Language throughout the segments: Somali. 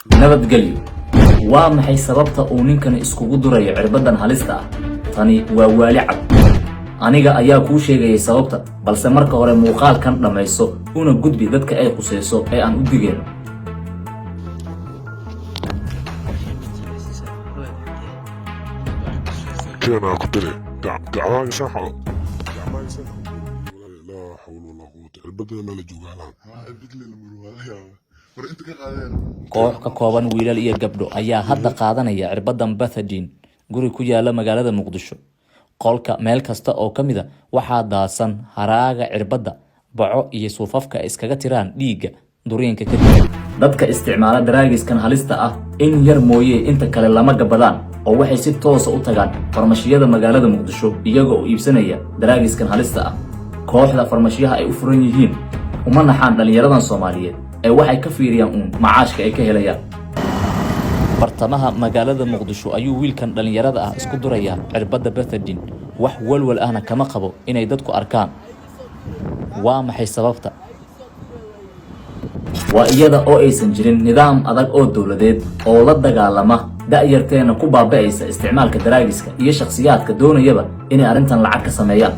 nabadgelyo waa maxay sababta uu ninkan iskugu durayo cirbadan halista ah? Tani waa waali cad. Aniga ayaa kuu sheegay sababta, balse marka hore muuqaalkan dhamayso una gudbi dadka ay qusayso ee aan u digeen. كان قدري دعواني ساحة دعواني ساحة لا حول ولا قوة البدل ما لجوغالا البدل المروها ورأيت كقادين koox ka kooban wiilal iyo gabdho ayaa hadda qaadanaya cirbadan Bethadine guri ku yaala magaalada Muqdisho. qolka meel kasta oo kamida waxaa daasan haraaga cirbada, baco iyo suufafka iskaga tiraan dhiiga duriinka kadib. dadka isticmaala daraagiskan halista ah in yar mooyee inta kale lama gabadaan oo waxay si toos ah u tagaan farmashiyada magaalada Muqdisho iyaga oo iibsanaya daraagiskan halista ah. kooxda farmashiyaha ay u furan yihiin uma naxaan dhalinyaradan Soomaaliyeed ee waxay ka fiiriyaan macaashka ay ka helayaan. bartamaha magaalada Muqdisho ayuu wiilkan dhalinyarada ah isku duraya cirbada Bethadine, wax walwal ahna kama qabo inay dadku arkaan. waa maxay sababta? waa iyada oo aysan jirin nidaam adag oo dawladeed oo la dagaalama da'yarteena ku baaba'aysa isticmaalka daraagiska iyo shakhsiyaadka doonayaba inay arrintan lacag ka sameeyaan.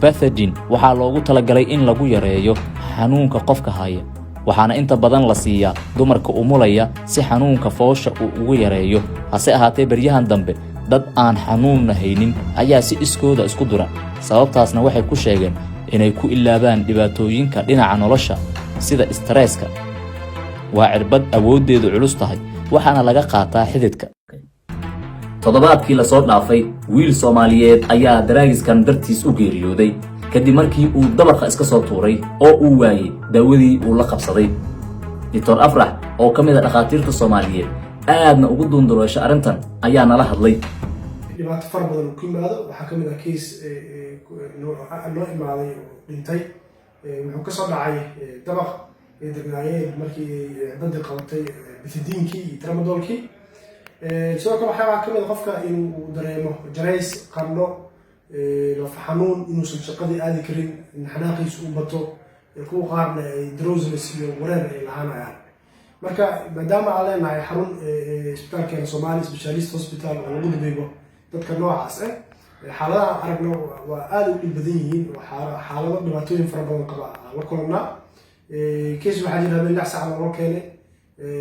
Bethadine waxaa loogu talagalay in lagu yareeyo xanuunka qofka haya, waxaana inta badan la siiyaa dumarka umulaya si xanuunka foosha uu ugu yareeyo. hase ahaatee baryahan dambe dad aan xanuun haynin ayaa si iskooda isku dura, sababtaasna waxay ku sheegeen inay ku ilaabaan dhibaatooyinka dhinaca nolosha sida stresska. waa cirbad awoodeedu culus tahay, waxaana laga qaataa xididka. toddobaadkii la soo dhaafay wiil Soomaaliyeed ayaa daraagiskan dartiis u geeriyooday kadib markii uu dabaqa iska soo tuuray oo uu waayay daawadii uu la qabsaday. Dr. Afrax oo kamid ah dhaqaatiirta Soomaaliyeed aadna ugu duunduleesha arrintan ayaa nala hadlay. dhibaato fara badan ku yimaado waxaa kamid ah case noo imaaday oo dhintay wuxuu ka soo dhacay dabaq ay degnaayeen markii cirbadii qabatay Bethadinkii iyo tramadolkii. sidoo kale waxaa kamid ah qofka inuu dareemo jarays, qandho, laf xanuun, inuusan shaqadii aadi karin, xanaaqiisu u bato, kuwa qaarna ay drowsiness iyo wareer ay lahaanayaan. marka maadaama aan leenahay xarun isbitaalkeena Somali Specialist Hospital oo lagu dabeebo dadka noocaas ah, xaaladaha aragna waa aad u dhib badan yihiin, xaalado dhibaatooyin fara badan qaba la kulannaa. case waxaa jira meel 6 saac loo keenay,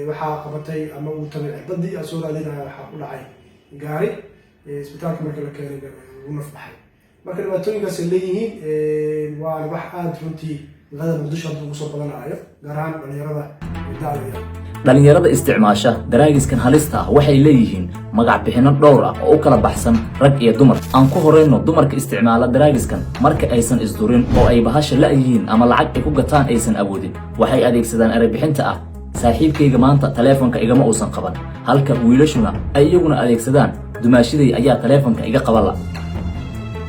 waxaa qabatay ama uu tagay cirbadii soo raadinaya, waxaa ku dhacay gaari, isbitaalka markii la keenay uu naf baxay. marka dhibaatooyinkaas ay leeyihiin waa wax aad runtii magaalada Muqdisho ugu soo badanayo, gaar ahaan dhalinyarada da'da. dhalinyarada isticmaasha daraagiskan halista ah waxay leeyihiin magac bixino dhowr ah oo u kala baxsan rag iyo dumar. aan ku horeyno dumarka isticmaala daraagiskan marka aysan isdurin oo ay bahasha la yihiin ama lacag ay ku gataan aysan awoodin, waxay adeegsadaan eray bixinta ah saaxiibkayga maanta taleefanka igama uusan qaban, halka wiilashuna ay iyaguna adeegsadaan dumaashiday ayaa taleefanka iga qabala.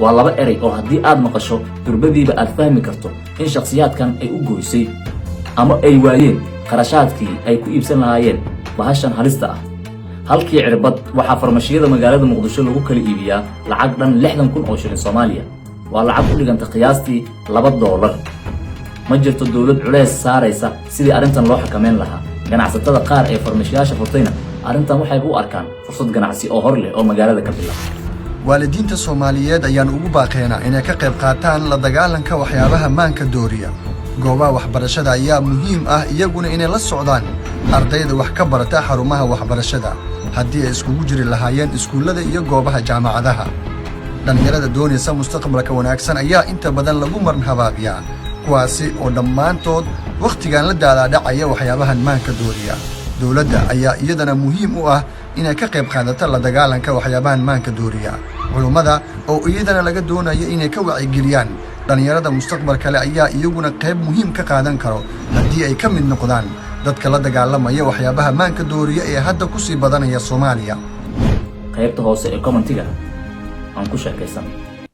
waa laba eray oo haddii aad maqasho durbadiiba aad fahmi karto in shakhsiyaadkan ay u goysay ama ay waayeen qarashaadkii ay ku iibsan lahaayeen bahashan halista ah. halkii cirbad waxaa farmashiyada magaalada Muqdisho lagu kala iibiyaa lacag dhan 60,000 oo shilin Soomaaliya. waa lacag u dhiganta qiyaastii $2. ma jirto dawlad culays saaraysa sidii arrintan loo xakameyn lahaa. ganacsatada qaar ee farmashiyaasha furtayna arrintan waxay u arkaan fursad ganacsi oo hor leh oo magaalada ka bilaabay. waalidiinta Soomaaliyeed ayaan ugu baaqeynaa inay ka qayb qaataan la dagaalanka waxyaabaha maanka dooriya. goobaha waxbarashada ayaa muhiim ah iyaguna inay la socdaan ardayda wax ka barata xarumaha waxbarashada haddii ay iskugu jiri lahaayeen iskuullada iyo goobaha jaamacadaha. dhalinyarada doonaysa mustaqbalka wanaagsan ayaa inta badan lagu marin habaabiyaa, kuwaasi oo dhammaantood wakhtigan la daalaadhacaya waxyaabahan maanka dooriya. dowladda ayaa iyadana muhiim u ah inay ka qayb qaadato la dagaalanka waxyaabahan maanka dooriya. culummada oo iyadana laga doonayo inay ka wacyigeliyaan dhalinyarada mustaqbal kale ayaa iyaguna qayb muhiim ka qaadan karo haddii ay ka mid noqdaan dadka la dagaalamaya waxyaabaha maanka dooriya ee hadda ku sii badanaya Soomaaliya. qaybta hoose ee commentiga aan ku sheekaysan.